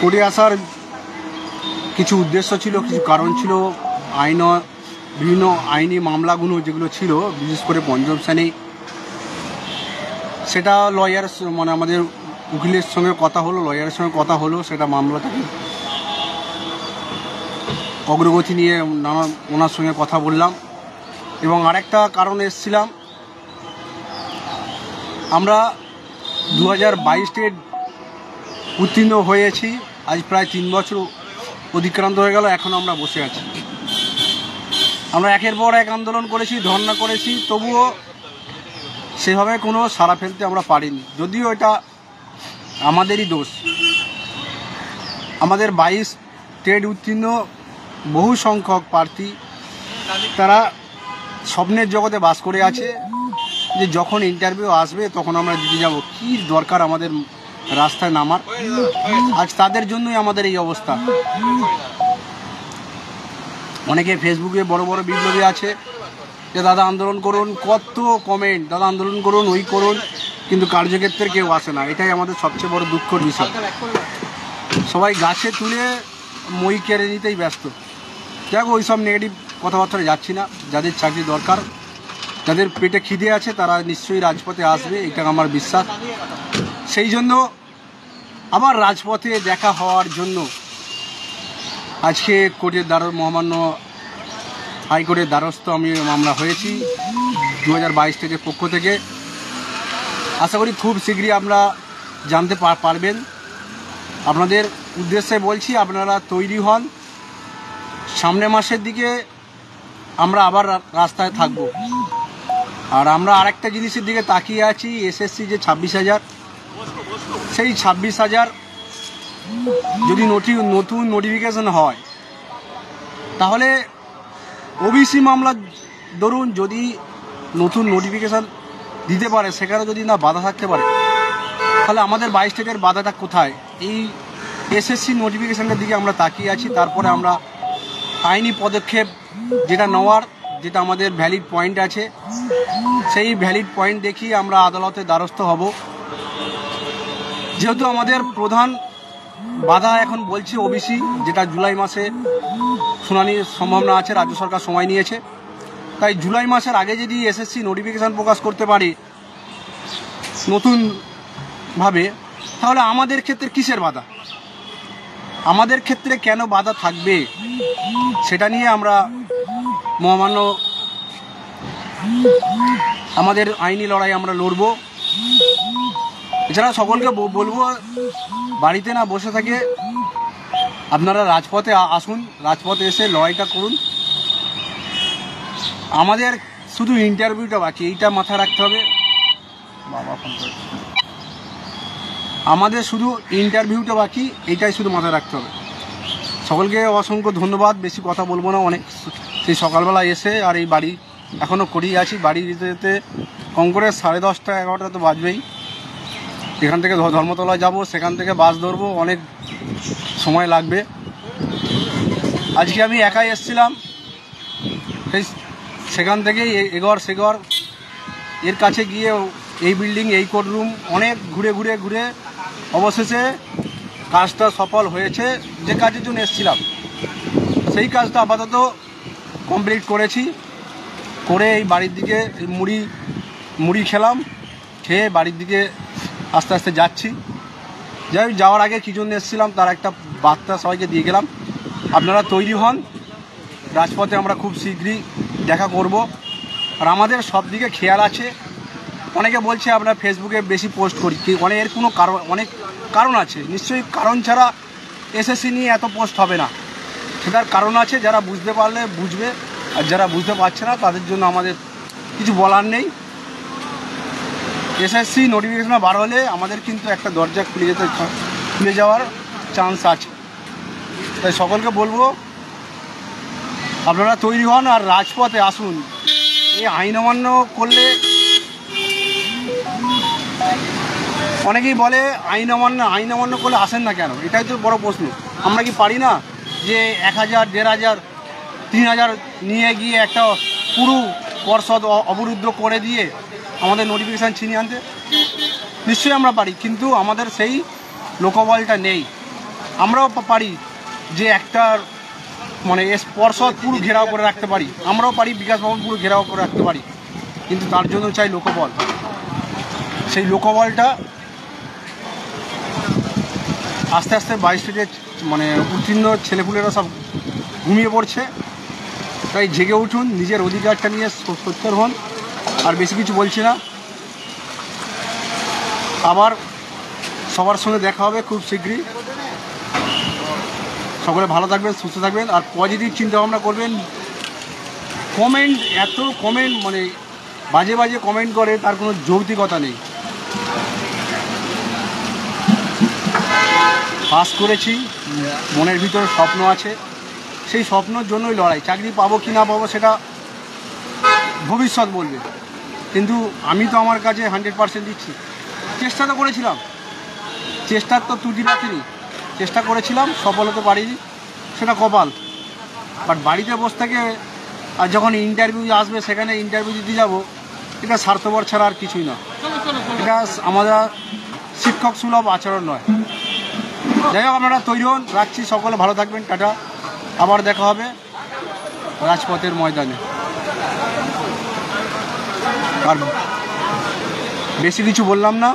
কোর্টে আসার কিছু উদ্দেশ্য ছিল, কিছু কারণ ছিল। বিভিন্ন আইনি মামলাগুলো যেগুলো ছিল, বিশেষ করে পঞ্চম শ্রেণী, সেটা লয়ার মানে আমাদের উকিলের সঙ্গে কথা হলো, লয়ারের সঙ্গে কথা হলো, সেটা মামলাটাকে অগ্রগতি নিয়ে ওনার সঙ্গে কথা বললাম। এবং আরেকটা কারণ এসেছিলাম, আমরা 2022 উত্তীর্ণ হয়েছি, আজ প্রায় 3 বছর অতিক্রান্ত হয়ে গেল, এখন আমরা বসে আছি। আমরা একের পর এক আন্দোলন করেছি, ধর্ণা করেছি, তবুও সেভাবে কোনো সাড়া ফেলতে আমরা পারিনি। যদিও এটা আমাদেরই দোষ। আমাদের 22 ট্রেড উত্তীর্ণ বহু সংখ্যক প্রার্থী, তারা স্বপ্নের জগতে বাস করে আছে যে যখন ইন্টারভিউ আসবে তখন আমরা দিতে যাব। কি দরকার আমাদের রাস্তায় নামার? আজ তাদের জন্যই আমাদের এই অবস্থা। অনেকে ফেসবুকে বড় বড় বিপ্লবী আছে যে দাদা আন্দোলন করুন, কত কমেন্ট, দাদা আন্দোলন করুন, ওই করুন, কিন্তু কার্যক্ষেত্রে কেউ আসে না। এটাই আমাদের সবচেয়ে বড় দুঃখের বিষয়। সবাই গাছে তুলে মই কেড়ে নিতেই ব্যস্ত। দেখো, ওই সব নেগেটিভ কথাবার্তায় যাচ্ছি না। যাদের চাকরি দরকার, যাদের পেটে খিদে আছে, তারা নিশ্চয়ই রাজপথে আসবে, এটা আমার বিশ্বাস। সেই জন্য আবার রাজপথে দেখা হওয়ার জন্য আজকে কোর্টের মহামান্য হাইকোর্টের দ্বারস্থ আমি মামলা হয়েছি 2022 ট্রেডের পক্ষ থেকে। আশা করি খুব শীঘ্রই আমরা জানতে পারবেন। আপনাদের উদ্দেশ্যে বলছি, আপনারা তৈরি হন। সামনের মাসের দিকে আমরা আবার রাস্তায় থাকব। আর আমরা আরেকটা জিনিসের দিকে তাকিয়ে আছি, এসএসসি যে 26,000, সেই 26,000 যদি নতুন নোটিফিকেশন হয়, তাহলে ওবিসি মামলা ধরুন যদি নতুন নোটিফিকেশান দিতে পারে, সেখানে যদি না বাধা থাকতে পারে, তাহলে আমাদের 22 ট্রেডের বাধাটা কোথায়? এই এসএসসি নোটিফিকেশানটার দিকে আমরা তাকিয়ে আছি। তারপরে আমরা আইনি পদক্ষেপ যেটা নেওয়ার, যেটা আমাদের ভ্যালিড পয়েন্ট আছে, সেই ভ্যালিড পয়েন্ট দেখিয়ে আমরা আদালতের দ্বারস্থ হব। যেহেতু আমাদের প্রধান বাধা এখন বলছি ওবিসি, যেটা জুলাই মাসে শুনানির সম্ভাবনা আছে, রাজ্য সরকার সময় নিয়েছে। তাই জুলাই মাসের আগে যদি এসএসসি নোটিফিকেশান প্রকাশ করতে পারি নতুনভাবে, তাহলে আমাদের ক্ষেত্রে কিসের বাধা? আমাদের ক্ষেত্রে কেন বাধা থাকবে, সেটা নিয়ে আমরা মহামান্য আমাদের আইনি লড়াই আমরা লড়ব। এছাড়া সকলকে বলবো, বাড়িতে না বসে থাকে আপনারা রাজপথে আসুন, রাজপথে এসে লড়াইটা করুন। আমাদের শুধু ইন্টারভিউটা বাকি, এইটা মাথায় রাখতে হবে। আমাদের শুধু ইন্টারভিউটা বাকি, এইটাই শুধু মাথায় রাখতে হবে। সকলকে অসংখ্য ধন্যবাদ। বেশি কথা বলবো না, অনেক সেই সকালবেলা এসে আর এই বাড়ি এখনও করিয়ে আছি। বাড়ি যেতে যেতে কম করে 10:30 11টা তো বাজবেই। এখান থেকে ধর্মতলা যাব, সেখান থেকে বাস ধরবো, অনেক সময় লাগবে। আজকে আমি একাই এসেছিলাম, সেখান থেকে এগর সেগর এর কাছে গিয়ে এই বিল্ডিং, এই কোর্টরুম অনেক ঘুরে ঘুরে ঘুরে অবশেষে কাজটা সফল হয়েছে। যে কাজের জন্য এসেছিলাম সেই কাজটা আপাতত কমপ্লিট করেছি। করে এই বাড়ির দিকে মুড়ি খেলাম, খেয়ে বাড়ির দিকে আস্তে আস্তে যাচ্ছি। যাওয়ার আগে কী জন্য এসেছিলাম তার একটা বার্তা সবাইকে দিয়ে গেলাম। আপনারা তৈরি হন, রাজপথে আমরা খুব শীঘ্রই দেখা করব। আর আমাদের সব দিকে খেয়াল আছে। অনেকে বলছে আমরা ফেসবুকে বেশি পোস্ট করি, এর কোনো কারণ, অনেক কারণ আছে নিশ্চয়ই। কারণ ছাড়া এসএসসি নিয়ে এত পোস্ট হবে না, সেটার কারণ আছে। যারা বুঝতে পারলে বুঝবে, আর যারা বুঝতে পারছে না তাদের জন্য আমাদের কিছু বলার নেই। এসএসসি নোটিফিকেশন বার হলে আমাদের কিন্তু একটা দরজা খুলে যাওয়ার চান্স আছে। তাই সকলকে বলবো আপনারা তৈরি হন আর রাজপথে আসুন। এই আইন অমান্য করলে, অনেকেই বলে আইন অমান্য করলে আসেন না কেন? এটাই তো বড় প্রশ্ন। আমরা কি পারি না যে 1000, 1500, 3000 নিয়ে গিয়ে একটা পুরো পর্ষদ অবরুদ্ধ করে দিয়ে আমাদের নোটিফিকেশান ছিনিয়ে আনতে? নিশ্চয়ই আমরা পারি, কিন্তু আমাদের সেই লোকবলটা নেই। আমরাও পারি যে একটা মানে পর্ষদ পুরো ঘেরাও করে রাখতে পারি, আমরাও পারি বিকাশ ভবন পুরো ঘেরাও করে রাখতে পারি, কিন্তু তার জন্য চাই লোকবল। সেই লোকবলটা আস্তে আস্তে 22 থেকে মানে উত্তীর্ণ ছেলেপুলেরা সব ঘুমিয়ে পড়ছে। তাই জেগে উঠুন, নিজের অধিকারটা নিয়ে সোচ্চার হন। আর বেশি কিছু বলছি না, আবার সবার সঙ্গে দেখা হবে খুব শীঘ্রই। সকলে ভালো থাকবেন, সুস্থ থাকবেন, আর পজিটিভ চিন্তাভাবনা করবেন। কমেন্ট, এত কমেন্ট মানে বাজে বাজে কমেন্ট করে, তার কোনো যৌক্তিকতা নেই। পাস করেছি, মনের ভিতরে স্বপ্ন আছে, সেই স্বপ্নের জন্যই লড়াই। চাকরি পাবো কি না পাবো সেটা ভবিষ্যৎ বলবে, কিন্তু আমি তো আমার কাছে 100% দিচ্ছি। চেষ্টা তো করেছিলাম, চেষ্টার তো ত্রুটি রাখিনি, চেষ্টা করেছিলাম, সফল হতে পারিনি, সেটা কপাল। বাট বাড়িতে বসে থেকে আর যখন ইন্টারভিউ আসবে সেখানে ইন্টারভিউ দিতে যাব, এটা স্বার্থপর ছাড়া আর কিছুই না। এটা আমাদের শিক্ষক সুলভ আচরণ নয়। যাই হোক, আপনারা তৈরি হন, রাখছি। সকলে ভালো থাকবেন, টাটা। আবার দেখা হবে রাজপথের ময়দানে। আর বেশি কিছু বললাম না।